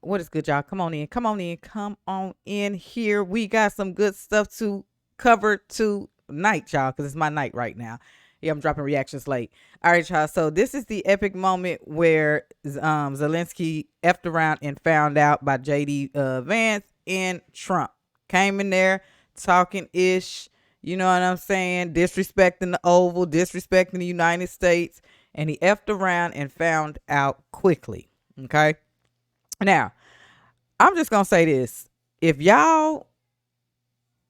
What is good, y'all? Come on in. Come on in. Come on in here. We got some good stuff to cover tonight, y'all, because it's my night right now. Yeah, I'm dropping reactions late. All right, y'all. So this is the epic moment where Zelenskyy effed around and found out by J.D. Vance and Trump. Came in there talking ish, you know what I'm saying? Disrespecting the Oval, disrespecting the United States. And he effed around and found out quickly. Okay? Now, I'm just going to say this. If y'all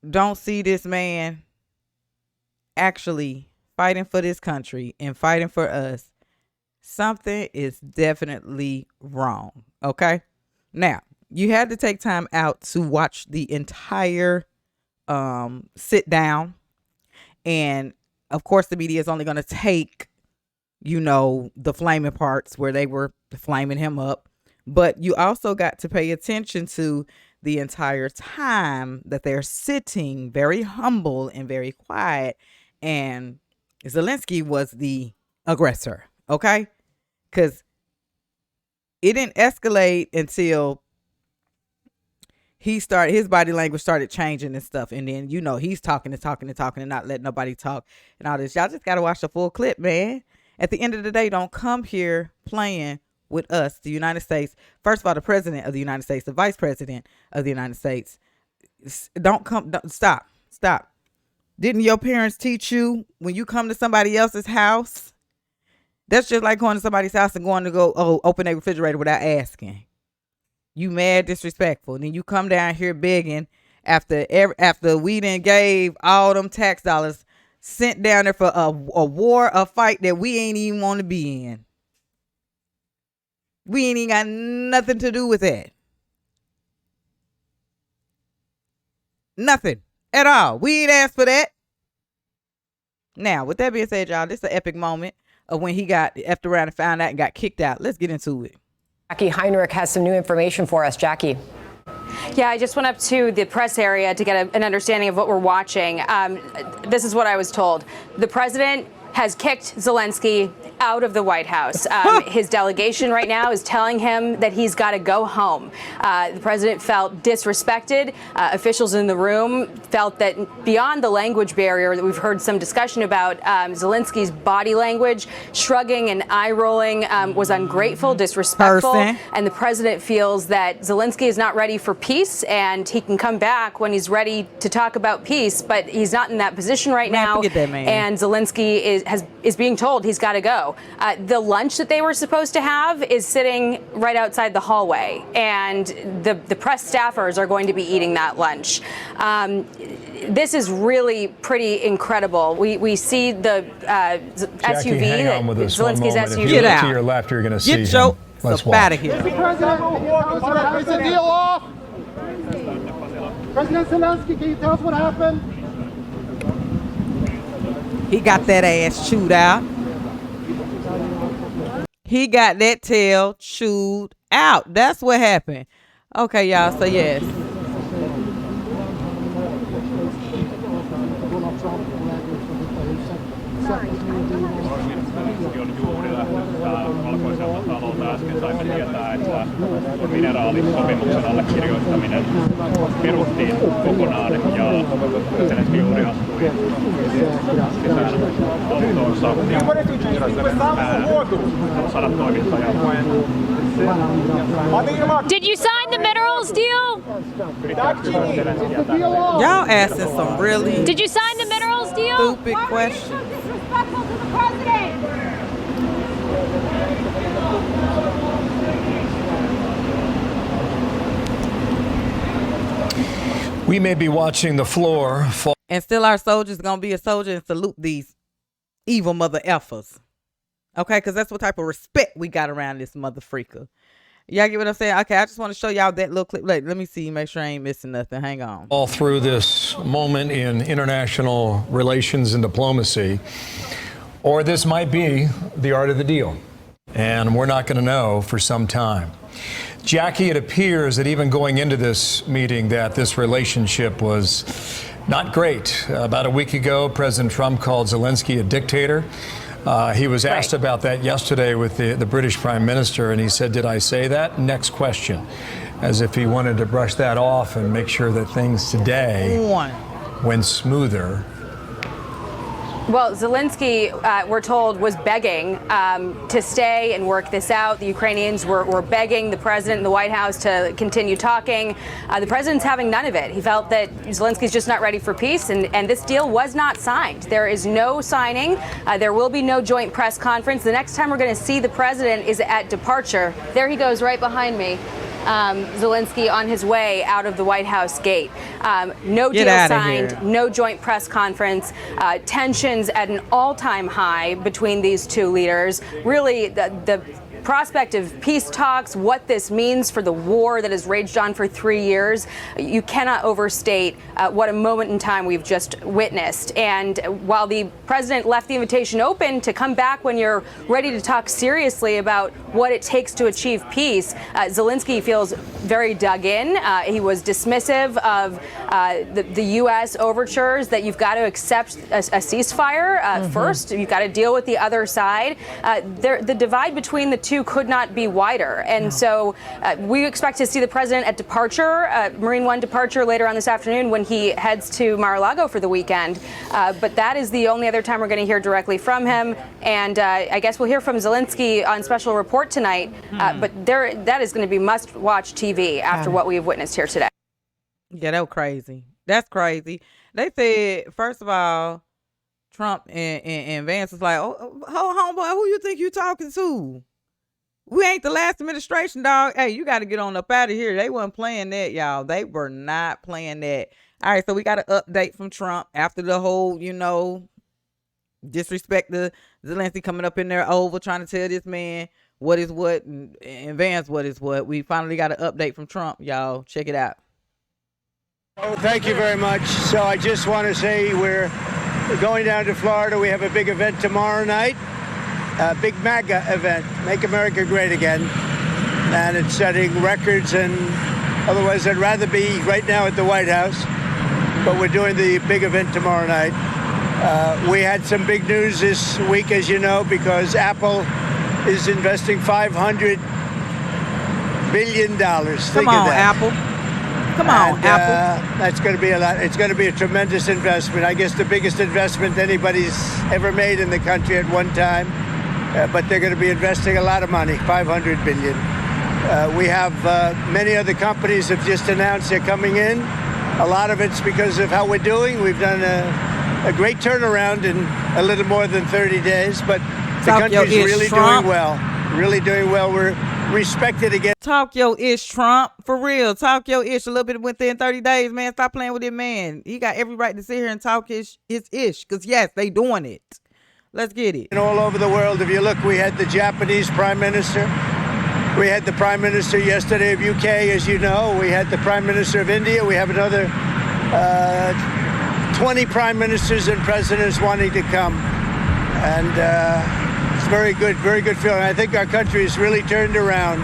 don't see this man actually fighting for this country and fighting for us, something is definitely wrong. Okay? Now, you had to take time out to watch the entire sit down. And, of course, the media is only going to take, you know, the flaming parts where they were flaming him up. But you also got to pay attention to the entire time that they're sitting very humble and very quiet. And Zelenskyy was the aggressor, okay? Because it didn't escalate until his body language started changing and stuff. And then, you know, he's talking and not letting nobody talk and all this. Y'all just got to watch the full clip, man. At the end of the day, don't come here playing with us, the United States. First of all, the president of the United States, the vice president of the United States. Stop. Didn't your parents teach you when you come to somebody else's house? That's just like going to somebody's house and going to go open a refrigerator without asking. You mad disrespectful. And then you come down here begging after we done gave all them tax dollars sent down there for a war, a fight that we ain't even want to be in. We ain't even got nothing to do with that. Nothing at all. We ain't asked for that. Now, with that being said, y'all, this is an epic moment of when he got effed around and found out and got kicked out. Let's get into it. Jackie Heinrich has some new information for us. Jackie. Yeah, I just went up to the press area to get an understanding of what we're watching. This is what I was told. The president has kicked Zelenskyy out of the White House. His delegation right now is telling him that he's got to go home. The president felt disrespected. Officials in the room felt that beyond the language barrier that we've heard some discussion about, Zelenskyy's body language, shrugging and eye rolling, was ungrateful, disrespectful. And the president feels that Zelenskyy is not ready for peace and he can come back when he's ready to talk about peace, but he's not in that position right now. Forget that, man. And Zelenskyy is being told he's got to go. The lunch that they were supposed to have is sitting right outside the hallway, and the press staffers are going to be eating that lunch. This is really pretty incredible. We see the Jackie, SUV, hang on with us Zelensky's one moment. SUV. If you look to your left, you're going to see Get your Let's stuff out of here. Mr. President, is the deal off? President Zelenskyy, can you tell us what happened? He got that ass chewed out. He got that tail chewed out. That's what happened. Okay, y'all. So, yes. valkoiselta talolta äsken saimme tietää, että mineraalisopimuksen allekirjoittaminen peruttiin kokonaan ja Zelenskyy juuri astui sisään autoonsa. Sadat toimittajat. Did you sign the minerals deal? Y'all asking some really Did you sign the minerals deal? stupid questions. Disrespectful to the president. We may be watching the floor fall. And still our soldiers gonna be a soldier and salute these evil mother effers. Okay, because that's what type of respect we got around this mother freaker. Y'all get what I'm saying? Okay, I just want to show y'all that little clip. Let me see, make sure I ain't missing nothing. Hang on. All through this moment in international relations and diplomacy, or this might be the art of the deal. And we're not going to know for some time. Jackie, it appears that even going into this meeting that this relationship was not great. About a week ago, President Trump called Zelenskyy a dictator. He was asked about that yesterday with the British Prime Minister, and he said, "Did I say that? Next question." As if he wanted to brush that off and make sure that things today went smoother. Well, Zelenskyy, we're told, was begging to stay and work this out. The Ukrainians were begging the president and the White House to continue talking. The president's having none of it. He felt that Zelensky's just not ready for peace, and this deal was not signed. There is no signing. There will be no joint press conference. The next time we're going to see the president is at departure. There he goes right behind me. Zelenskyy on his way out of the White House gate. No deal signed, no joint press conference, tensions at an all-time high between these two leaders. Really, the prospect of peace talks, what this means for the war that has raged on for 3 years, you cannot overstate what a moment in time we've just witnessed. And while the president left the invitation open to come back when you're ready to talk seriously about what it takes to achieve peace, Zelenskyy feels very dug in. He was dismissive of the U.S. overtures that you've got to accept a ceasefire first. You've got to deal with the other side. The divide between the two could not be wider. And so we expect to see the president at departure, Marine One departure later on this afternoon when he heads to Mar-a-Lago for the weekend. But that is the only other time we're going to hear directly from him. And I guess we'll hear from Zelenskyy on special report tonight. But that is going to be must-watch TV after what we've witnessed here today. Yeah, that was crazy. That's crazy. They said, first of all, Trump and Vance was like, oh, homeboy, who you think you talking to? We ain't the last administration, dog. Hey, you got to get on up out of here. They weren't playing that, y'all. They were not playing that. All right, so we got an update from Trump after the whole, disrespect to Zelenskyy coming up in there over trying to tell this man what is what and Vance what is what. We finally got an update from Trump, y'all. Check it out. Oh, thank you very much. So I just want to say we're going down to Florida. We have a big event tomorrow night. A big MAGA event, Make America Great Again, and it's setting records, and otherwise I'd rather be right now at the White House, but we're doing the big event tomorrow night. We had some big news this week, as you know, because Apple is investing $500 billion. Come on, Apple. Come on, Apple. That's going to be a lot. It's going to be a tremendous investment. I guess the biggest investment anybody's ever made in the country at one time. But they're going to be investing a lot of money, $500 billion. We have many other companies have just announced they're coming in. A lot of it's because of how we're doing. We've done a great turnaround in a little more than 30 days, but the country's really doing well. Really doing well. We're respected again. Talk your ish, Trump. For real. Talk your ish a little bit within 30 days, man. Stop playing with it, man. He got every right to sit here and talk his ish, because, yes, they doing it. Let's get it. All over the world, if you look, we had the Japanese Prime Minister. We had the Prime Minister yesterday of UK, as you know. We had the Prime Minister of India. We have another 20 Prime Ministers and Presidents wanting to come. And it's very good feeling. I think our country has really turned around.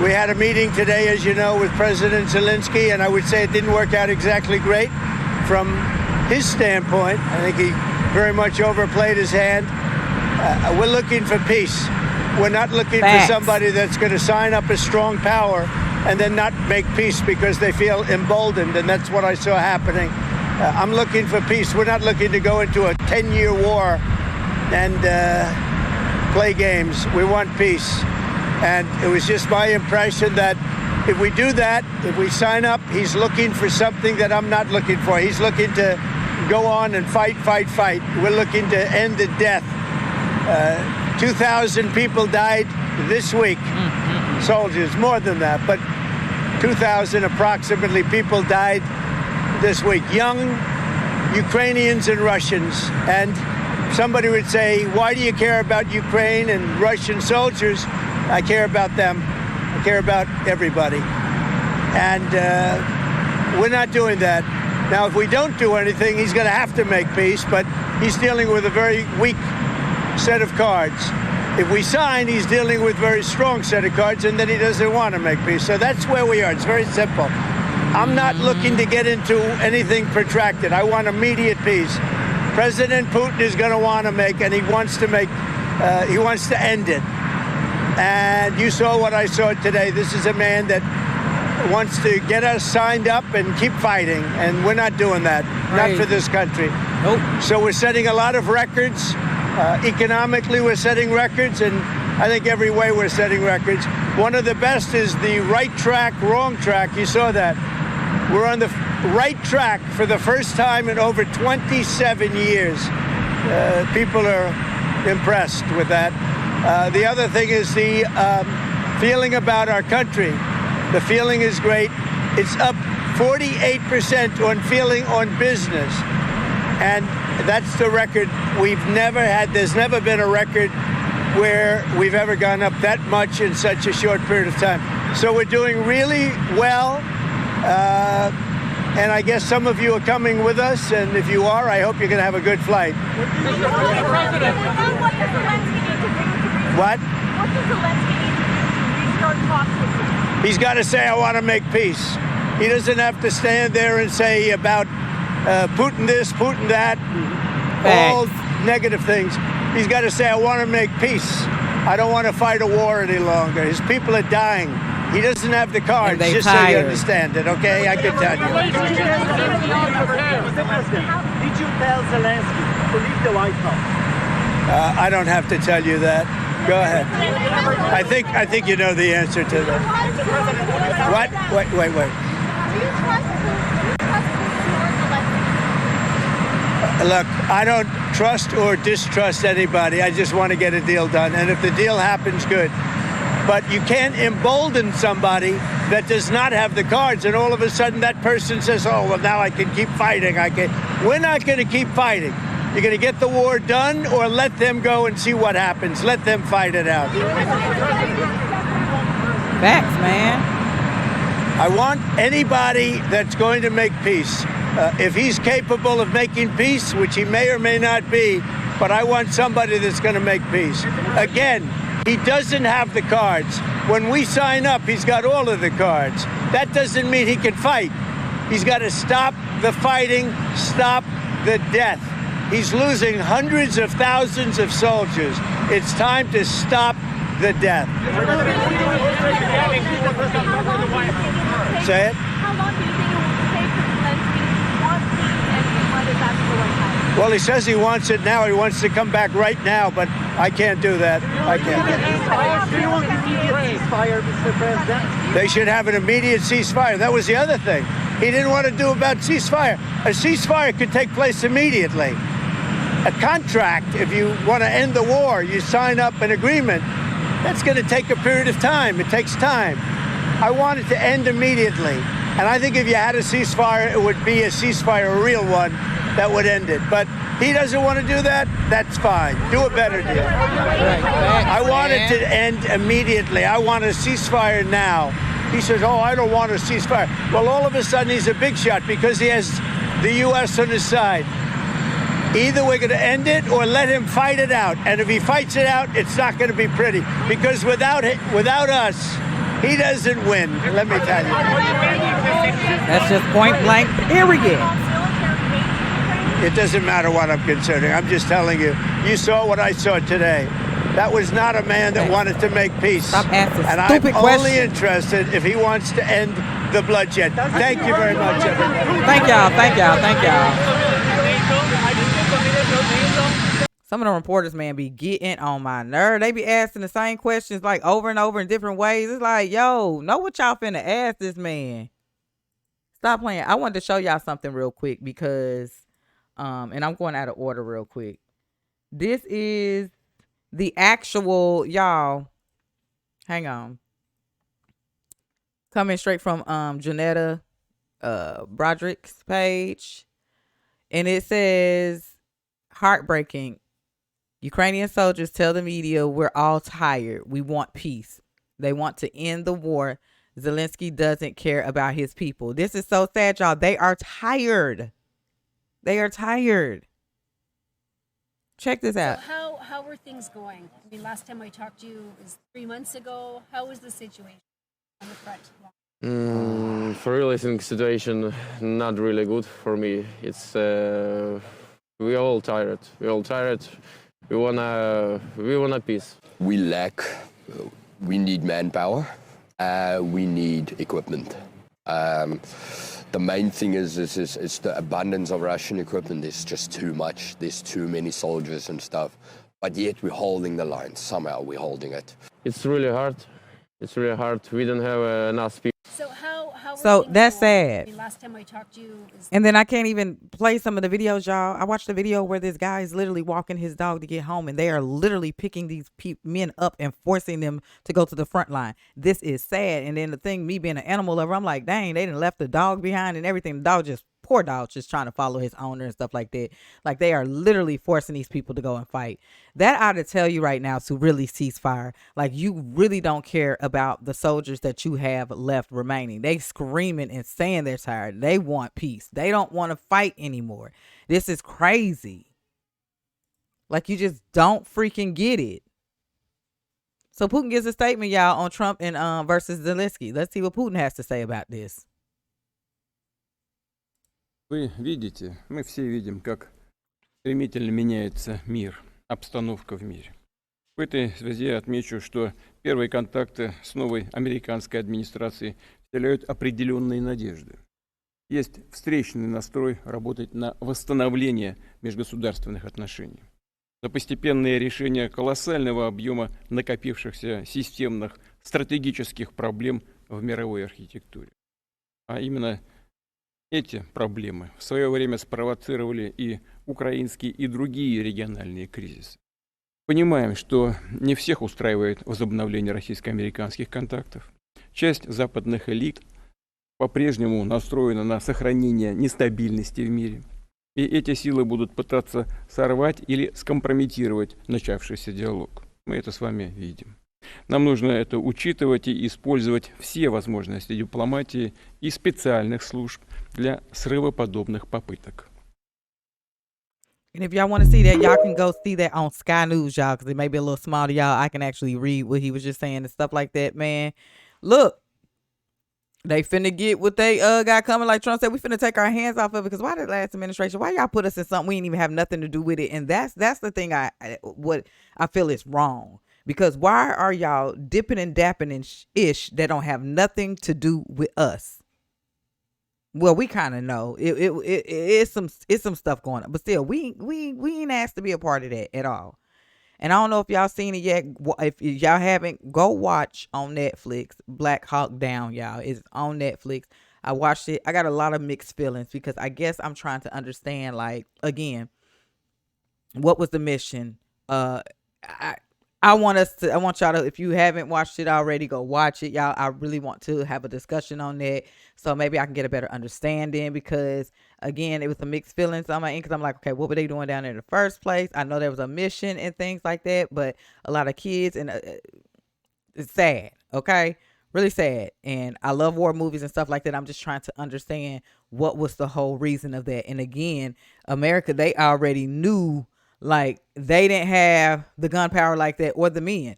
We had a meeting today, as you know, with President Zelenskyy, and I would say it didn't work out exactly great from his standpoint. I think he very much overplayed his hand. We're looking for peace. We're not looking for somebody that's going to sign up as strong power and then not make peace because they feel emboldened, and that's what I saw happening. I'm looking for peace. We're not looking to go into a 10-year war and play games. We want peace. And it was just my impression that if we do that, if we sign up, he's looking for something that I'm not looking for. He's looking to go on and fight. We're looking to end the death. 2,000 people died this week. Soldiers, more than that, but 2,000 approximately people died this week. Young Ukrainians and Russians. And somebody would say, why do you care about Ukraine and Russian soldiers? I care about them. I care about everybody. And we're not doing that. Now, if we don't do anything, he's going to have to make peace, but he's dealing with a very weak set of cards. If we sign, he's dealing with a very strong set of cards, and then he doesn't want to make peace. So that's where we are. It's very simple. I'm not looking to get into anything protracted. I want immediate peace. President Putin is going to want to make, and he wants to end it. And you saw what I saw today. This is a man that wants to get us signed up and keep fighting, and we're not doing that. Right. Not for this country. Nope. So we're setting a lot of records. Economically, we're setting records, and I think every way we're setting records. One of the best is the right track, wrong track. You saw that. We're on the right track for the first time in over 27 years. People are impressed with that. The other thing is the feeling about our country. The feeling is great. It's up 48% on feeling on business. And that's the record we've never had. There's never been a record where we've ever gone up that much in such a short period of time. So we're doing really well. And I guess some of you are coming with us. And if you are, I hope you're going to have a good flight. What? What does Zelenskyy need to do to restart talks with you? He's got to say, I want to make peace. He doesn't have to stand there and say about Putin this, Putin that, all negative things. He's got to say, I want to make peace. I don't want to fight a war any longer. His people are dying. He doesn't have the cards, just so you understand it, okay? I can tell you. Did you tell Zelenskyy to leave the White House? I don't have to tell you that. Go ahead. I think you know the answer to that. What? Wait. Do you trust Zelenskyy? Look, I don't trust or distrust anybody. I just want to get a deal done. And if the deal happens, good. But you can't embolden somebody that does not have the cards, and all of a sudden that person says, oh, well, now I can keep fighting. We're not going to keep fighting. You're going to get the war done or let them go and see what happens. Let them fight it out. Facts, man. I want anybody that's going to make peace. If he's capable of making peace, which he may or may not be, but I want somebody that's going to make peace. Again, he doesn't have the cards. When we sign up, he's got all of the cards. That doesn't mean he can fight. He's got to stop the fighting, stop the death. He's losing hundreds of thousands of soldiers. It's time to stop the death. Say it? How long do you think it will take for Zelenskyy to want peace and let us out of the White House? Well, he says he wants it now. He wants to come back right now, but I can't do that. I can't. Do you want immediate ceasefire, Mr. President? They should have an immediate ceasefire. That was the other thing. He didn't want to do about ceasefire. A ceasefire could take place immediately. A contract, if you want to end the war, you sign up an agreement. That's going to take a period of time. It takes time. I want it to end immediately. And I think if you had a ceasefire, it would be a ceasefire, a real one, that would end it. But he doesn't want to do that. That's fine. Do a better deal. I want it to end immediately. I want a ceasefire now. He says, oh, I don't want a ceasefire. Well, all of a sudden, he's a big shot because he has the U.S. on his side. Either we're going to end it or let him fight it out. And if he fights it out, it's not going to be pretty. Because without us, he doesn't win, let me tell you. That's just point blank, period. It doesn't matter what I'm considering. I'm just telling you. You saw what I saw today. That was not a man that wanted to make peace. Stop asking and stupid I'm only questions. interested if he wants to end the bloodshed. Thank you very much, everybody. Thank y'all. Some of the reporters, man, be getting on my nerve. They be asking the same questions like over and over in different ways. It's like, yo, know what y'all finna ask this man. Stop playing. I wanted to show y'all something real quick because, and I'm going out of order real quick. This is the actual, y'all, hang on. Coming straight from Janetta Broderick's page. And it says, heartbreaking. Ukrainian soldiers tell the media we're all tired. We want peace. They want to end the war. Zelenskyy doesn't care about his people. This is so sad, y'all. They are tired. They are tired. Check this out. So how are things going? I mean, last time I talked to you was 3 months ago. How is the situation on the front? For real, I think situation not really good for me. It's We are all tired. We're all tired. We wanna peace. We lack. We need manpower. We need equipment. The main thing is the abundance of Russian equipment. There's just too much. There's too many soldiers and stuff. But yet we're holding the line. Somehow we're holding it. It's really hard. It's really hard. We don't have enough people. So how are So things that's going? I sad. mean, last time I talked to you is And then I can't even play some of the videos, y'all. I watched a video where this guy is literally walking his dog to get home, and they are literally picking these men up and forcing them to go to the front line. This is sad. And then the thing, me being an animal lover, I'm like, dang, they done left the dog behind and everything. The dog just, poor dog, just trying to follow his owner and stuff like that. Like, they are literally forcing these people to go and fight. That ought to tell you right now to really cease fire. Like, you really don't care about the soldiers that you have left remaining. They screaming and saying they're tired. They want peace. They don't want to fight anymore. This is crazy. Like, you just don't freaking get it. So Putin gives a statement, y'all, on Trump and versus Zelenskyy. Let's see what Putin has to say about this. Вы видите, мы все видим, как стремительно меняется мир, обстановка в мире. В этой связи я отмечу, что первые контакты с новой американской администрацией вселяют определенные надежды. Есть встречный настрой работать на восстановление межгосударственных отношений, на постепенное решение колоссального объема накопившихся системных стратегических проблем в мировой архитектуре. А именно эти проблемы в свое время спровоцировали и украинские, и другие региональные кризисы. Понимаем, что не всех устраивает возобновление российско-американских контактов. Часть западных элит по-прежнему настроена на сохранение нестабильности в мире. И эти силы будут пытаться сорвать или скомпрометировать начавшийся диалог. Мы это с вами видим. Нам нужно это учитывать и использовать все возможности дипломатии и специальных служб для срыва подобных попыток. And if y'all want to see that, y'all can go see that on Sky News, y'all, because it may be a little small to y'all. I can actually read what he was just saying and stuff like that, man. Look, they finna get what they got coming. Like Trump said, we finna take our hands off of it. Because why the last administration, why y'all put us in something we didn't even have nothing to do with it? And that's the thing what I feel is wrong. Because why are y'all dipping and dapping in ish that don't have nothing to do with us? Well, we kind of know it's some stuff going on, but still, we ain't asked to be a part of that at all. And I don't know if y'all seen it yet. If y'all haven't, go watch on Netflix. Black Hawk Down, y'all. It's on Netflix. I watched it. I got a lot of mixed feelings because I guess I'm trying to understand, like, again, what was the mission? I want y'all to, if you haven't watched it already, go watch it, y'all. I really want to have a discussion on that, so maybe I can get a better understanding, because again, it was a mixed feelings on my end, because I'm like, okay, what were they doing down there in the first place? I know there was a mission and things like that, but a lot of kids, and it's sad, okay? Really sad. And I love war movies and stuff like that. I'm just trying to understand what was the whole reason of that. And again, America, they already knew, like, they didn't have the gunpowder like that, or the men.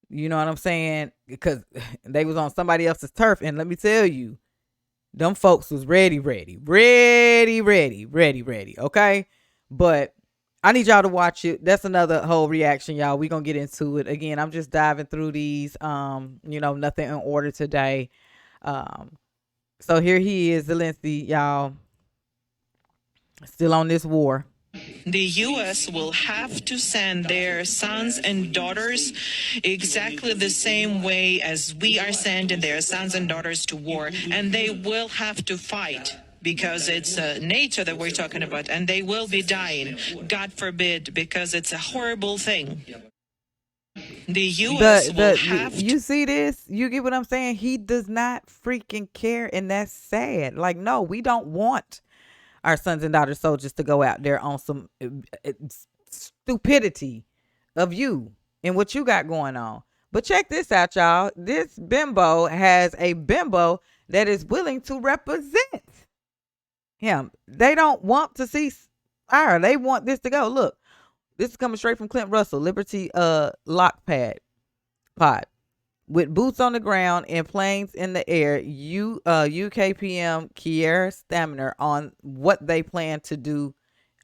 You know what I'm saying? Because they was on somebody else's turf. And let me tell you, them folks was ready. Okay? But I need y'all to watch it. That's another whole reaction, y'all. We're going to get into it. Again, I'm just diving through these, nothing in order today. So here he is, Zelenskyy, y'all. Still on this war. The U.S. will have to send their sons and daughters exactly the same way as we are sending their sons and daughters to war. And they will have to fight, because it's NATO that we're talking about. And they will be dying, God forbid, because it's a horrible thing. The U.S. will have you see this? You get what I'm saying? He does not freaking care. And that's sad. Like, no, we don't want our sons and daughters soldiers to go out there on some stupidity of you and what you got going on. But check this out, y'all. This bimbo has a bimbo that is willing to represent him. They don't want to see fire. They want this to go. Look, this is coming straight from Clint Russell, Liberty Lockpad Pod. With boots on the ground and planes in the air, UK PM Keir Starmer on what they plan to do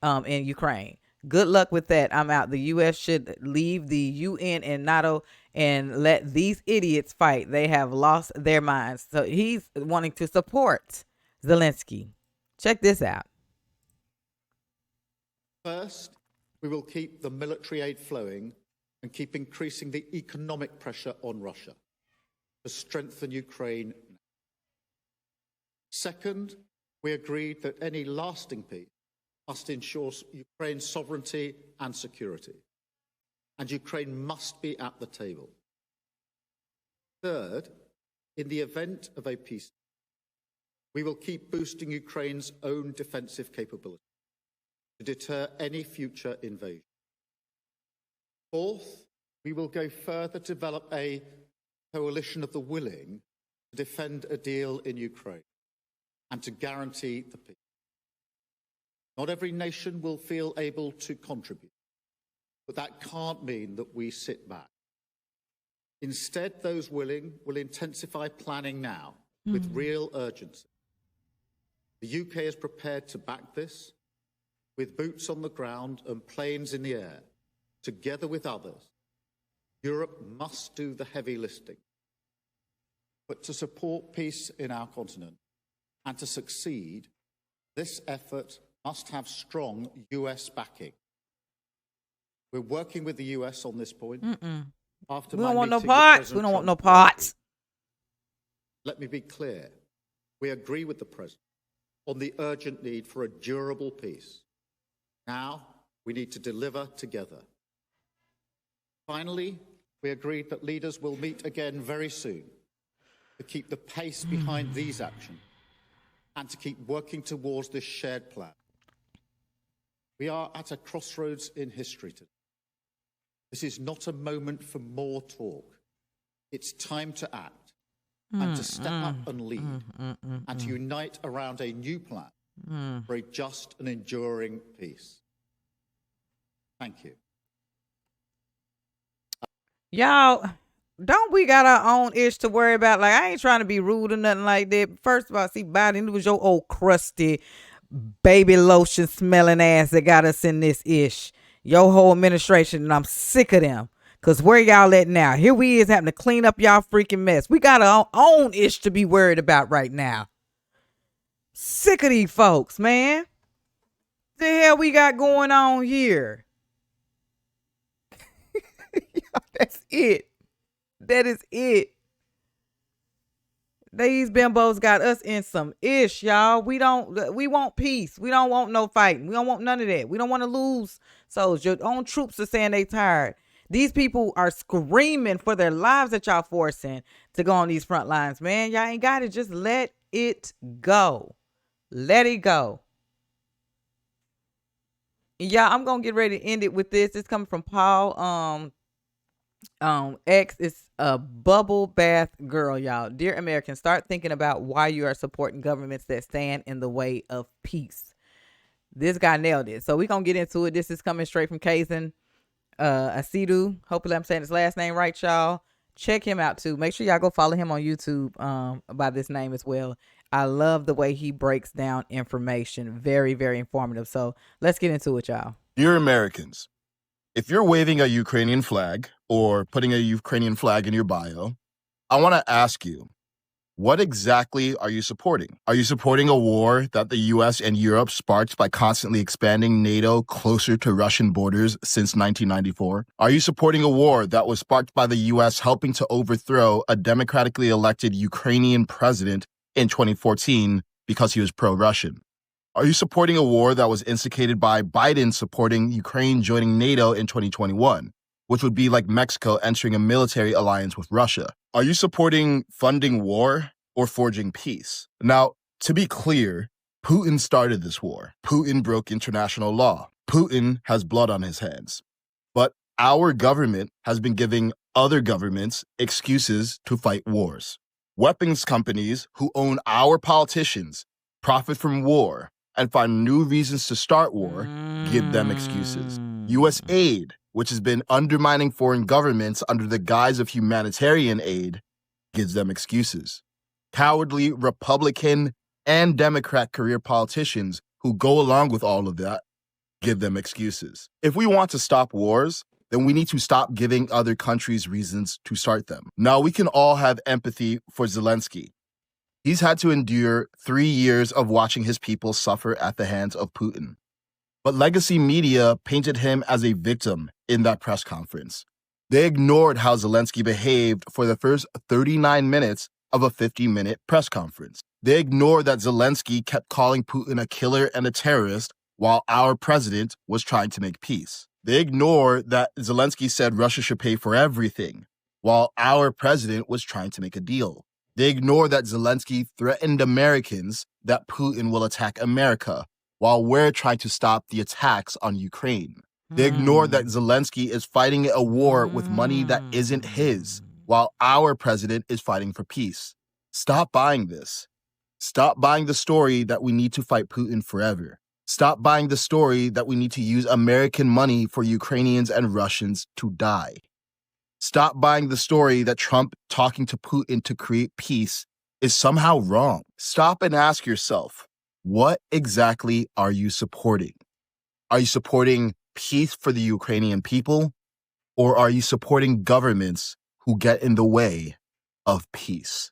in Ukraine. Good luck with that. I'm out. The U.S. should leave the UN and NATO and let these idiots fight. They have lost their minds. So he's wanting to support Zelenskyy. Check this out. First, we will keep the military aid flowing and keep increasing the economic pressure on Russia to strengthen Ukraine. Second, we agreed that any lasting peace must ensure Ukraine's sovereignty and security, and Ukraine must be at the table. Third, in the event of a peace, we will keep boosting Ukraine's own defensive capability to deter any future invasion. Fourth, we will go further to develop a coalition of the willing to defend a deal in Ukraine and to guarantee the peace. Not every nation will feel able to contribute, but that can't mean that we sit back. Instead, those willing will intensify planning now with real urgency. The UK is prepared to back this with boots on the ground and planes in the air. Together with others, Europe must do the heavy lifting. But to support peace in our continent and to succeed, this effort must have strong US backing. We're working with the US on this point. After We my don't want no meeting with parts. President We don't want Trump no parts. Let me be clear. We agree with the President on the urgent need for a durable peace. Now, we need to deliver together. Finally, we agreed that leaders will meet again very soon to keep the pace behind these actions and to keep working towards this shared plan. We are at a crossroads in history today. This is not a moment for more talk. It's time to act and to step up and lead and to unite around a new plan for a just and enduring peace. Thank you. Y'all, don't we got our own ish to worry about? Like, I ain't trying to be rude or nothing like that. First of all, see, Biden, it was your old crusty baby lotion smelling ass that got us in this ish. Your whole administration, and I'm sick of them. Because where y'all at now? Here we is having to clean up y'all freaking mess. We got our own ish to be worried about right now. Sick of these folks, man. The hell we got going on here? That's it. That is it. These bimbos got us in some ish, y'all. We want peace. We don't want no fighting. We don't want none of that. We don't want to lose souls. Your own troops are saying they tired. These people are screaming for their lives that y'all forcing to go on these front lines, man. Y'all ain't got it. Just let it go. Let it go. Yeah, I'm gonna get ready to end it with this. It's coming from Paul. X is a bubble bath girl, y'all. Dear Americans, start thinking about why you are supporting governments that stand in the way of peace. This guy nailed it. So we're gonna get into it. This is coming straight from Kazan Asidu. Hopefully I'm saying his last name right, y'all. Check him out too. Make sure y'all go follow him on YouTube by this name as well. I love the way he breaks down information. Very, very informative. So let's get into it, y'all. Dear Americans, if you're waving a Ukrainian flag or putting a Ukrainian flag in your bio, I want to ask you, what exactly are you supporting? Are you supporting a war that the US and Europe sparked by constantly expanding NATO closer to Russian borders since 1994? Are you supporting a war that was sparked by the US helping to overthrow a democratically elected Ukrainian president in 2014 because he was pro-Russian? Are you supporting a war that was instigated by Biden supporting Ukraine joining NATO in 2021, which would be like Mexico entering a military alliance with Russia? Are you supporting funding war or forging peace? Now, to be clear, Putin started this war. Putin broke international law. Putin has blood on his hands. But our government has been giving other governments excuses to fight wars. Weapons companies who own our politicians profit from war and find new reasons to start war, give them excuses. U.S. aid, which has been undermining foreign governments under the guise of humanitarian aid, gives them excuses. Cowardly Republican and Democrat career politicians who go along with all of that give them excuses. If we want to stop wars, then we need to stop giving other countries reasons to start them. Now, we can all have empathy for Zelenskyy. He's had to endure 3 years of watching his people suffer at the hands of Putin. But legacy media painted him as a victim in that press conference. They ignored how Zelenskyy behaved for the first 39 minutes of a 50-minute press conference. They ignored that Zelenskyy kept calling Putin a killer and a terrorist while our president was trying to make peace. They ignored that Zelenskyy said Russia should pay for everything while our president was trying to make a deal. They ignored that Zelenskyy threatened Americans that Putin will attack America while we're trying to stop the attacks on Ukraine. They ignored that Zelenskyy is fighting a war with money that isn't his, while our president is fighting for peace. Stop buying this. Stop buying the story that we need to fight Putin forever. Stop buying the story that we need to use American money for Ukrainians and Russians to die. Stop buying the story that Trump talking to Putin to create peace is somehow wrong. Stop and ask yourself, what exactly are you supporting? Are you supporting peace for the Ukrainian people, or are you supporting governments who get in the way of peace?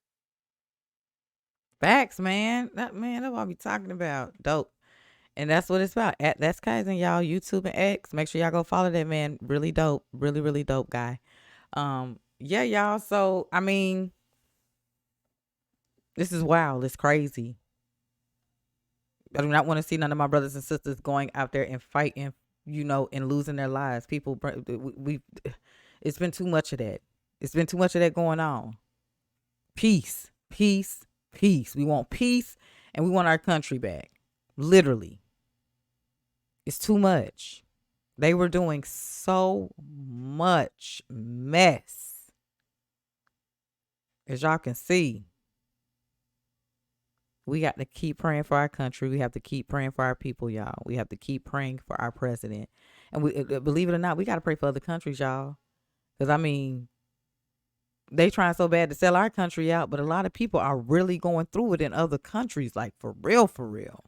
Facts, man. That's what I be talking about. Dope. And that's what it's about. That's Kaizen, y'all. YouTube and X. Make sure y'all go follow that man. Really dope. Really, really dope guy. Yeah, y'all. So, I mean, this is wild. It's crazy. I do not want to see none of my brothers and sisters going out there and fighting, and losing their lives. People, it's been too much of that. It's been too much of that going on. Peace, peace, peace. We want peace and we want our country back. Literally. It's too much. They were doing so much mess. As y'all can see, we got to keep praying for our country. We have to keep praying for our people, y'all. We have to keep praying for our president. And we, believe it or not, we got to pray for other countries, y'all. Because, I mean, they trying so bad to sell our country out, but a lot of people are really going through it in other countries, like for real, for real.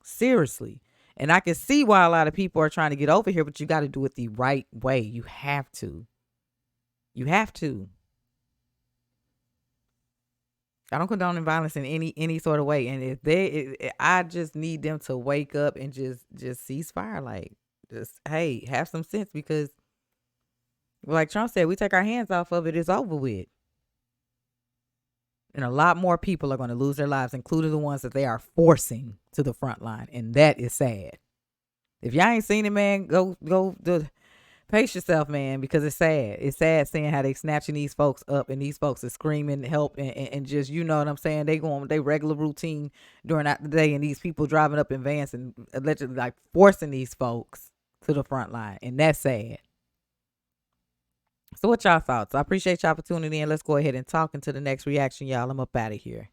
Seriously. And I can see why a lot of people are trying to get over here, but you got to do it the right way. You have to. You have to. I don't condone violence in any sort of way. And if I just need them to wake up and just cease fire. Like, just, hey, have some sense, because like Trump said, we take our hands off of it, it's over with. And a lot more people are going to lose their lives, including the ones that they are forcing to the front line. And that is sad. If y'all ain't seen it, man, go pace yourself, man, because it's sad. It's sad seeing how they snatching these folks up, and these folks are screaming help and just, you know what I'm saying? They going with their regular routine during the day, and these people driving up in vans and allegedly like forcing these folks to the front line. And that's sad. So what y'all thoughts? I appreciate y'all for tuning in. Let's go ahead and talk into the next reaction, y'all. I'm up out of here.